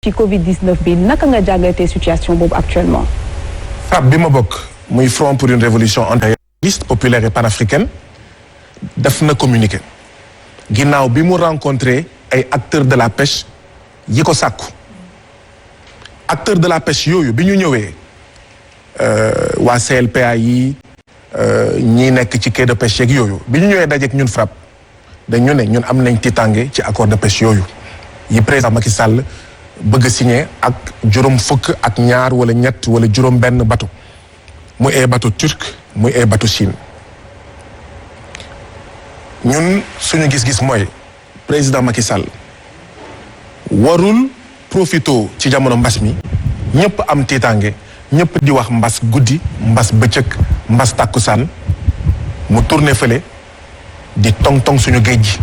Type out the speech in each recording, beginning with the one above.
ci Covid-19 bi naka nga jàngatee situation boobu actuellement. FRAPP bi ma bokk muy Front pour une révolution antiterroriste populaire et panafricaine def na communiqué ginnaaw bi mu rencontré ay acteurs de la pêche yi ko sàkku acteurs de la pêche yooyu bi ñu ñëwee waa CLPA yi ñi nekk ci quai de pêche yeeg yooyu bi ñu ñëwee dajeek ñun FRAPP dañu ne ñun am nañ tiitaange ci accord de pêche yooyu yi président Macky Sall bëgg a signé ak juróom fukk ak ñaar wala ñett wala juróom benn bateau muy ay bateau turc muy ay bateau Chine ñun suñu gis-gis mooy président Macky Sall warul profito ci jamono mbas mi ñëpp am tiitaange ñëpp di wax mbas guddi mbas bëccëg mbas tàkkusaan mu tourné fële di tong-tong suñu géej gi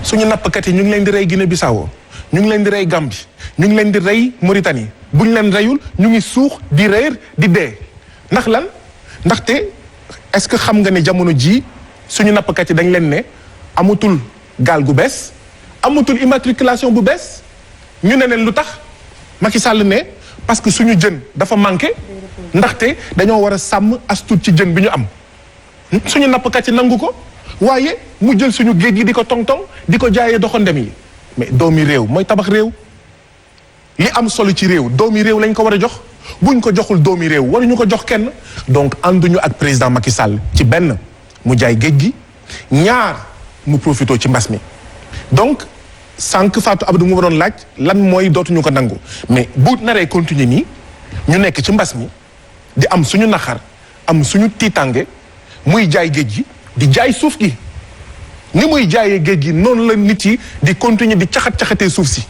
suñu nappkat yi ñu ngi leen di rey Guinée Bissau ñu ngi leen di rey Gambie ñu ngi leen di rey Mauritanie buñ leen reyul ñu ngi suux di réer di dee ndax lan ndaxte est-ce que xam nga ne jamono jii suñu nappkat yi dañ leen ne amatul gaal gu bees amatul immatriculation bu bees ñu ne leen lu tax Macky Sall ne parce que suñu jën dafa manqué ndaxte dañoo war a sàmm astut ci jën bi ñu am suñu nappkat yi nangu ko waaye mu jël suñu géej gi di ko tong-tong di ko jaayee doxandem yi mais doomi réew mooy tabax réew li am solo ci réew doomi réew lañ ko war a jox buñ ko joxul doomi réew waruñu ko jox kenn donc ànduñu ak président Macky Sall ci benn mu jaay géej gi ñaar mu profité ci mbas mi donc sànq Fatou Abdou mu doon laaj lan mooy dootuñu ko nangu mais bu naree continuer nii ñu nekk ci mbas mi di am suñu naxar am suñu tiitange muy jaay géej gi di jaay suuf gi ni muy jaayee géej gi noonu la nit yi di continuer di caxat-caxatee suuf si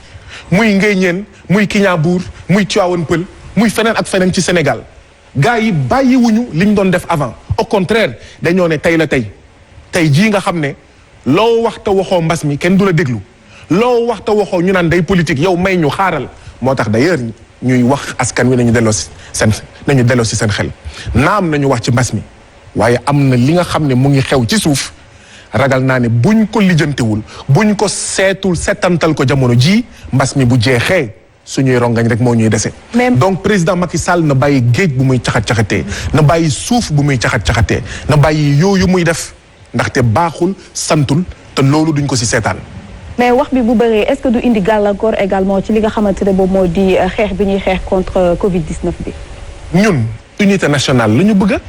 muy Nguéniène muy Kignanbour muy Tivaouane Peulh muy feneen ak feneen ci Sénégal gars yi bàyyiwuñu li ñu doon def avant au contraire dañoo ne tey la tey jii nga xam ne loo wax te waxoo mbas mi kenn du la déglu loo wax te waxoo ñu naan day politique yow may ñu xaaral moo tax d'ailleurs ñuy wax askan wi nañu delloo si seen xel naam nañu wax ci mbas mi waaye am na li nga xam ne mu ngi xew ci suuf ragal naa ne buñ ko lijjantewul buñ ko seetantal ko jamono ji mbas mi bu jeexee suñuy rongañ rek moo ñuy dese. donc président Macky Sall na bàyyi géej bu muy caxat-caxatee na bàyyi suuf bu muy caxat-caxatee na bàyyi yooyu muy def ndaxte baaxul santul te loolu duñ ko ci seetaan. mais wax bi bu bëree est-ce que du indi gàllankoor également ci li nga xamante ne boobu moo di xeex bi ñuy xeex contre Covid-19 bi. ñun unité nationale la ñu bëgg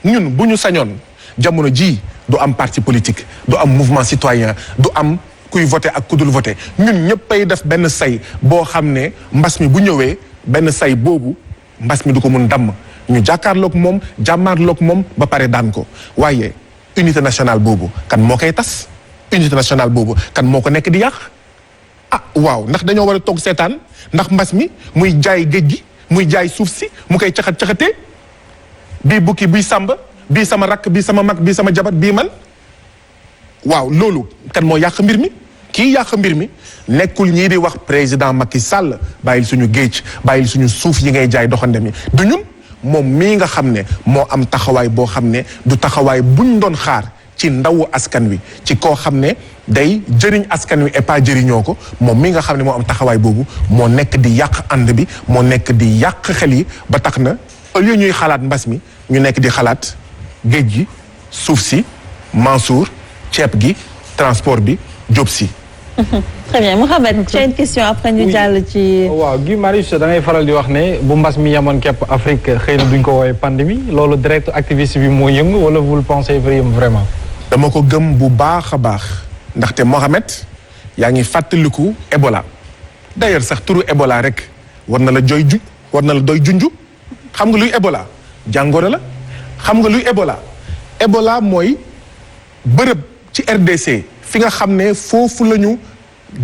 ñun bu ñu sañoon jamono ji du am parti politique du am mouvement citoyen du am kuy voté ak ku dul voté ñun ñëppay def benn say boo xam ne mbas mi bu ñëwee benn say boobu mbas mi du ko mun damm ñu jàkkaarloog moom jàmmaarloog moom ba pare daan ko waaye unité nationale boobu kan moo koy tas unité nationale boobu kan moo ko nekk di yàq ah waaw ndax dañoo war a toog seetaan ndax mbas mi muy jaay géej gi muy jaay suuf si mu koy caxat-caxatee bii bukki bii sàmba bii sama rakk bii sama mag bii sama jabat bii man waaw loolu kan moo yàq mbir mi kii yàq mbir mi nekkul ñii di wax président Macky Sall bàyyil suñu géej bàyyil suñu suuf yi ngay jaay doxandem yi du ñun moom mii nga xam ne moo am taxawaay boo xam ne du taxawaay buñ doon xaar ci ndawu askan wi ci koo xam ne day jëriñ askan wi et pas jëriñoo ko moom mii nga xam ne moo am taxawaay boobu moo nekk di yàq ànd bi moo nekk di yàq xel yi ba tax na au lieu ñuy xalaat mbas mi ñu nekk di xalaat géej gi suuf si Mansour ceeb gi transport bi Diop si. très bien Mouhamed tu as une question après ñu jàll ci. waaw Guy Marius da ngay faral di wax ne bu mbas mi yemoon képp Afrique xëy na duñ ko woowee pandémie loolu direct activiste bi moo yëngu wala vous le pensez vraiment. dama ko gëm bu baax a baax ndaxte Mohamed yaa ngi fàttaliku Ebola d'ailleurs sax turu Ebola rek war na la doy junju xam nga luy Ebola jàngoro la xam nga luy Ebola mooy bërëb ci RDC fi nga xam ne foofu la ñu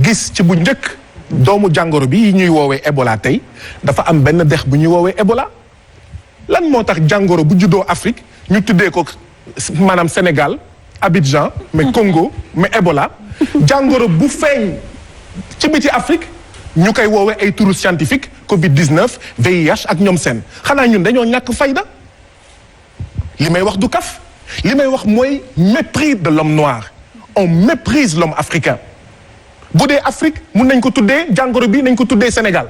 gis ci bu njëkk doomu jàngoro bi ñuy woowee Ebola tey dafa am benn dex bu ñuy woowee Ebola lan moo tax jàngoro bu juddoo Afrique ñu tuddee ko maanaam Sénégal Abidjan mais Congo mais Ebola jàngoro bu feeñ ci biti Afrique ñu koy woowee ay turu scientifique Covid-19 VIH ak ñoom seen xanaa ñun dañoo ñàkk fayda li may wax du kaf li may wax mooy mépris de l'homme noir on méprise l'homme africain bu dee Afrique mun nañ ko tuddee jàngoro bi nañ ko tuddee Sénégal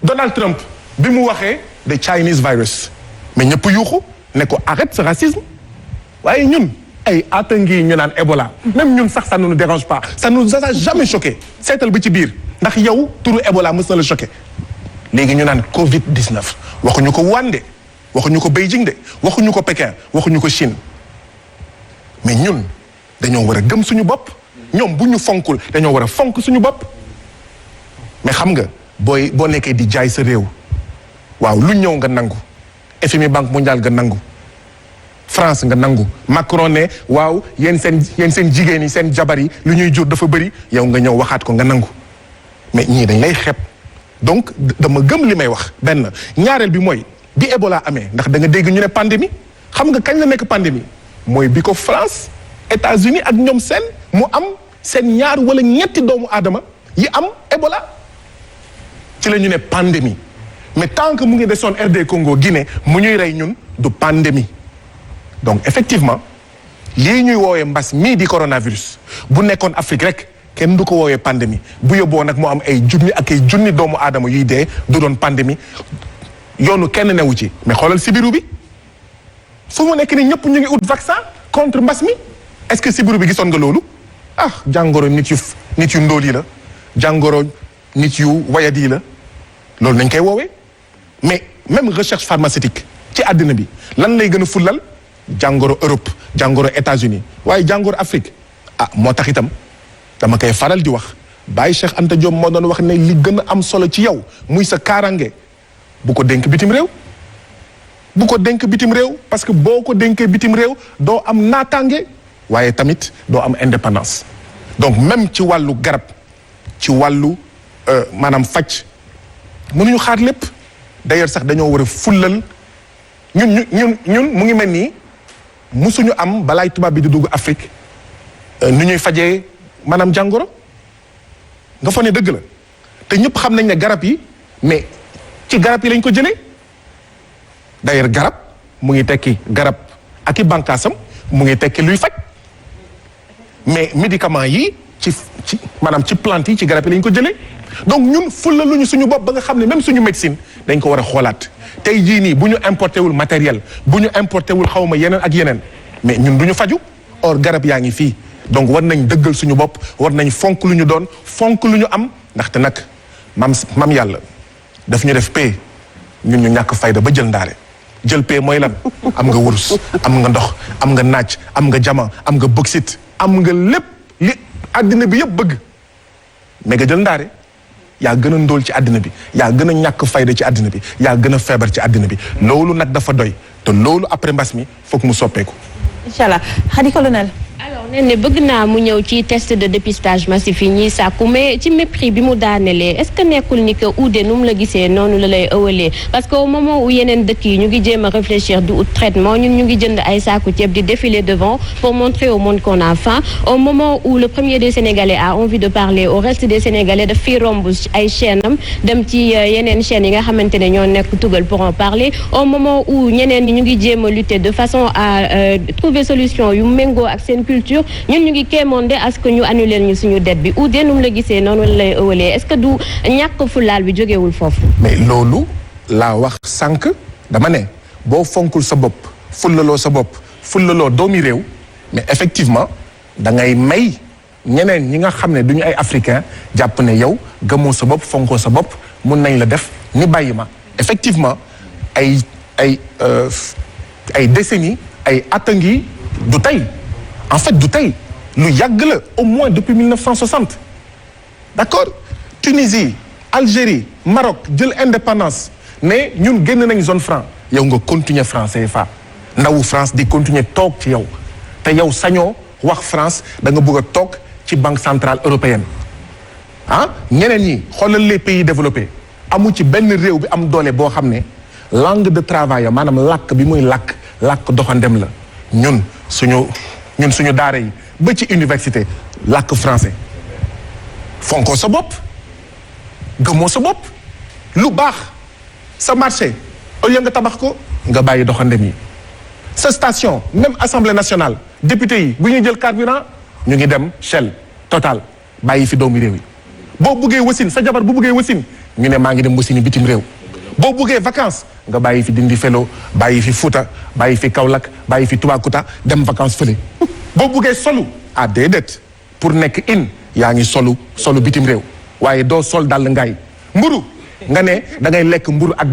Donald Trump bi mu waxee the Chinese virus mais ñëpp yuuxu ne ko arrête ce racisme waaye ñun ay ata ngi ñu naan Ebola même ñun sax ça ne nous dérange pas ça nous a jamais choqué seetal bi ci biir ndax yow turu Ebola mës na la choqué léegi ñu naan Covid-19 waxuñu ko Wuhan de waxuñu ko Beijing de waxuñu ko Pékin waxuñu ko Chine mais ñun dañoo war a gëm suñu bopp ñoom bu ñu fonkul dañoo war a fonk suñu bopp mais xam nga boo nekkee di jaay sa réew waaw lu ñëw nga nangu FMI Banque mondiale nga nangu France nga nangu Macron ne waaw yéen seen jigéen yi seen jabar yi lu ñuy jur dafa bëri yow nga ñëw waxaat ko nga nangu mais ñii dañ lay xeeb donc dama gëm li may wax benn ñaareel bi mooy bi Ebola amee ndax da nga dégg ñu ne pandémie xam nga kañ la nekk pandémie mooy bi ko France États-Unis ak ñoom seen mu am seen ñaar wala ñetti doomu aadama yi am Ebola ci la ñu ne pandémie mais tant que mu ngi desoon RD Congo Guinée mu ñuy rey ñun du pandémie donc effectivement lii ñuy woowee mbas mii di coronavirus bu nekkoon Afrique rek kenn du ko woowee pandémie bu yóbboo nag moo am ay junni ak ay junni doomu aadama yuy dee du doon pandémie yoonu kenn newu ci mais xoolal sibiru bi fu mu nekk ni ñëpp ñu ngi ut vaccin contre mbas mi est-ce que sibiru bi gisoon nga loolu ah jàngoro nit yu ndóol yi la jàngoro nit yu wayat yi la loolu nañ koy woowee mais même recherche pharmaceutique ci àddina bi lan lay gën a fullal jàngoro Europe jàngoro États-Unis waaye jàngoro Afrique ah moo tax itam dama koy faral di wax Baye Cheikh Anta Diop moo doon wax ne li gën a am solo ci yow muy sa kaarange bu ko dénk bitim réew bu ko dénk bitim réew parce que boo ko dénkee bitim réew doo am naataange waaye tamit doo am indépendance donc même ci wàllu garab ci wàllu maanaam faj mënuñu xaar lépp d'ailleurs sax dañoo war a fullal ñun mu ngi mel nii musuñu am balaay tubaab bi di dugg Afrique nu ñuy fajee maanaam jàngoro nga foog ne dëgg la te ñëpp xam nañ ne garab yi mais ci garab yi lañ ko jëlee d'ailleurs garab mu ngi tekki garab ak i bànqaasam mu ngi tekki luy faj mais médicaments yi ci maanaam ci plante yi ci garab yi lañ ko jëlee donc ñun fulla luñu suñu bopp ba nga xam ne même suñu médecine dañ ko war a xoolaat tey jii nii bu ñu importé wul matériel bu ñu importé wul xawma yeneen ak yeneen mais ñun du ñu faju or garab yaa ngi fii donc war nañ dëggal suñu bopp war nañ fonk lu ñu doon fonk lu ñu am ndaxte nag mam yàlla daf ñu def paix ñun ñu ñàkk fayda ba jël ndaare jël paix mooy lan am nga wurus am nga ndox am nga naaj am nga jama am nga bauxite am nga lépp li àddina bi yëpp bëgg mais nga jël ndaare yaa gën a ndóol ci àddina bi yaa gën a ñàkk fayda ci àddina bi yaa gën a feebar ci àddina bi loolu nag dafa doy te loolu après mbas mi foog mu soppeeku. incha allah Khady Colonel. alors nee ne bëgg naa mu ñëw ci test de dépistage massif yi ñiy sàkku mais ci mépris bi mu daanelee est-ce que nekkul ni que uude nu mu la gisee noonu la lay ëwalee parce que au moment où yeneen dëkk yi ñu ngi jéem a réfléchir du traitement ñun ñu ngi jënd ay saaku ceeb di défiler devant pour montrer au monde qu'on a faim au moment où le premier des Sénégalais a envie de parler au reste des Sénégalais daf fiy romb ay chaînes am dem ci yeneen chaînes yi nga xamante ne ñoo nekk tugal pour en parler au moment où ñeneen ñi ñu ngi jéem a lutter de façon à trouver solution yu méngoo ak seen culture ñun ñu ngi kéemoon de à ce que ñu annuler ñu suñu dette bi ou de nu mu la gisee noonu la lay ëwalee est-ce que du ñàkk fulaal bi jógewul foofu. mais loolu laa wax sànq dama ne boo fonkul sa bopp fullaloo sa bopp fullaloo doomi réew mais effectivement da ngay may ñeneen ñi nga xam ne duñu ay africain jàpp ne yow gëmoo sa bopp fonkoo sa bopp mun nañ la def ni bàyyi ma effectivement ay décennies ay at a ngi du tey en fait du tey lu yàgg la au moins depuis 1960 d'accord Tunisie Algérie Maroc jël indépendance ne ñun génn nañ zone franc yow nga continuer franc CFA ndawu France di continuer toog ci yow te yow sañoo wax France da nga bëgg a toog ci banque centrale européenne ah ñeneen ñi xoolal les pays développés amu ci benn réew bi am doole boo xam ne langue de travail maanaam làkk bi muy làkk doxandem la ñun suñu daara yi ba ci université làkk français fonkoo sa bopp gëmoo sa bopp lu baax sa marché au lieu nga tabax ko nga bàyyi doxandem yi sa station même assemblée nationale député yi bu ñuy jël carburant ñu ngi dem Shell total bàyyi fi doomi réew yi boo buggee wasin sa jabar bu buggee wasin ñu ne maa ngi dem wasini bitim réew boo buggee vacances nga bàyyi fi Dindi Felo bàyyi fi Fouta bàyyi fi Kaolack bàyyi fi Toubacouta dem vacances fële boo buggee solu déedéet pour nekk yaa ngi solu bitim réew waaye doo sol dal ngaay mburu nga ne da ngay lekk mburu ak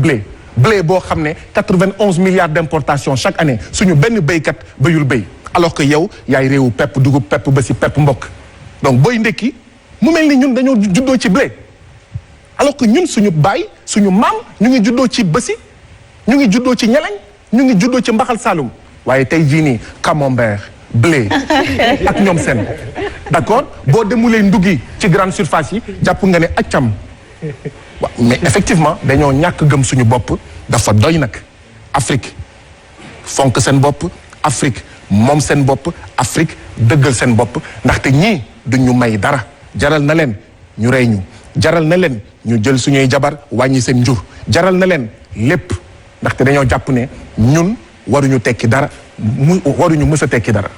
blé boo xam ne 91 milliards d'importation chaque année suñu benn béykat béyul béy alors que yow yaay réewu pepp dugub pepp ba si pepp mbokk donc booy ndekki mu mel ni ñun dañoo juddoo ci blé alors que ñun suñu baay suñu maam ñu ngi juddoo ci bësi ñu ngi juddoo ci ñeleñ ñu ngi juddoo ci mbaxal Saloum waaye tey jii nii camembert blé ak ñoom seen d'accord boo demulee nduggi ci grande surface yi jàpp nga ne accam waaw mais effectivement dañoo ñàkk gëm suñu bopp dafa doy nag Afrique fonk seen bopp Afrique moom seen bopp Afrique dëggal seen bopp ndaxte ñii duñ ñu may dara jaral na leen ñu rey ñu jaral na leen ñu jël suñuy jabar wàññi seen njur jaral na leen lépp ndaxte dañoo jàpp ne ñun waruñu tekki dara waruñu mës a tekki dara.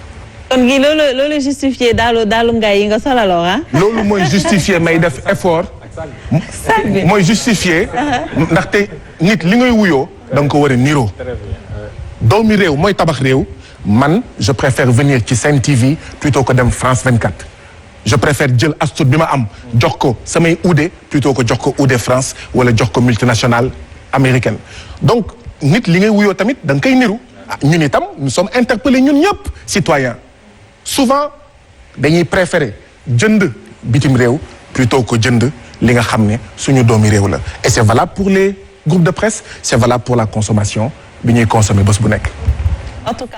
kon gi loolu justifié daalu ngaay yi nga solaloo ah. loolu mooy justifié may def effort. mooy justifié. ndaxte nit li ngay wuyoo da nga ko war a niroo. doomi réew mooy tabax réew. man je préfère venir ci Sen TV plutôt que dem France 24. je préfère jël astut bi ma am jox ko samay uude plutôt que jox ko uude France wala jox ko multinationale américaine donc nit li ngay wuyoo tamit da nga koy niru ñun itam nous sommes interpellés ñun ñëpp citoyens souvent dañuy préférer jënd bitim réew plutôt que jënd li nga xam ne suñu doomi réew la et c'est valable pour les groupes de presse c'est valable pour la consommation bi ñuy consommer bés bu nekk. En tout cas.